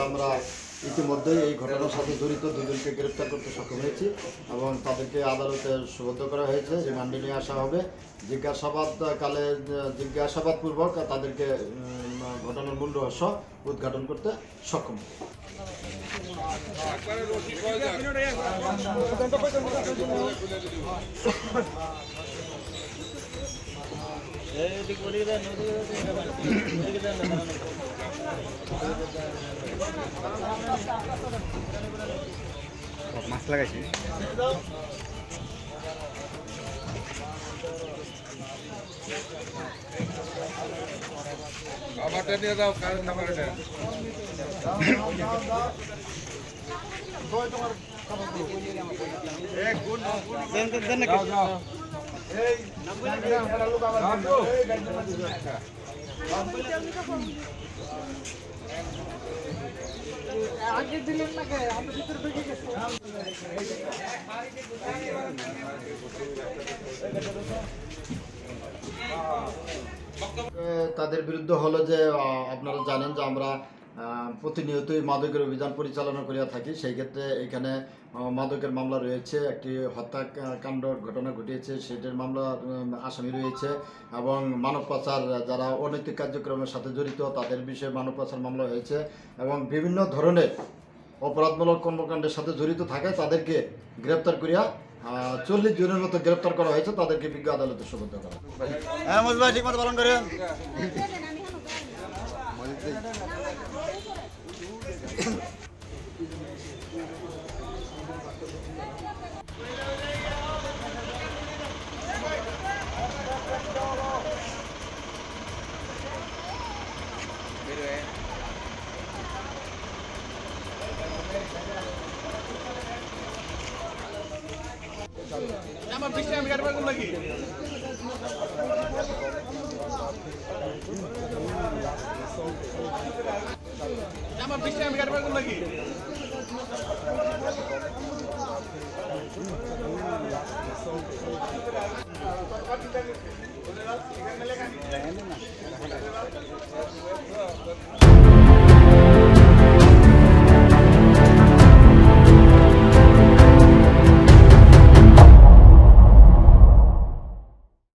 আমরা ইতিমধ্যে এই ঘটনার সাথে জড়িত দুজনকে গ্রেপ্তার করতে সক্ষম হয়েছি এবং তাদেরকে আদালতে সোপর্দ করা হয়েছে, রিমান্ডে নিয়ে আসা হবে। জিজ্ঞাসাবাদপূর্বক তাদেরকে ঘটনার মূল রহস্য উদ্ঘাটন করতে সক্ষম। মাছ লাগাইছি আমারটা নিয়ে দাও, কারণ আমার এটা আগে দিলেন না কে আপনি ভিতরে ঢুকে গেছেন। তাদের বিরুদ্ধে হলো যে আপনারা জানেন যে আমরা প্রতিনিয়তই মাদকের অভিযান পরিচালনা করিয়া থাকি। সেই ক্ষেত্রে এখানে মাদকের মামলা রয়েছে, একটি হত্যাকাণ্ড ঘটনা ঘটিয়েছে সেটার মামলা আসামি রয়েছে এবং মানব পাচার যারা অনৈতিক কার্যক্রমের সাথে জড়িত তাদের বিষয়ে মানব পাচার মামলা হয়েছে এবং বিভিন্ন ধরনের অপরাধমূলক কর্মকাণ্ডের সাথে জড়িত থাকায় তাদেরকে গ্রেপ্তার করিয়া 40 জনের মতো গ্রেপ্তার করা হয়েছে, তাদেরকে বিজ্ঞ আদালতে সোপর্দ করা। ঠিক মতো পালন করেন। আমার পিছনে আমি গাড়ি পাগল লাগি আমার পিছনে আমি গাড়ি পাগল লাগি এখানে লেখা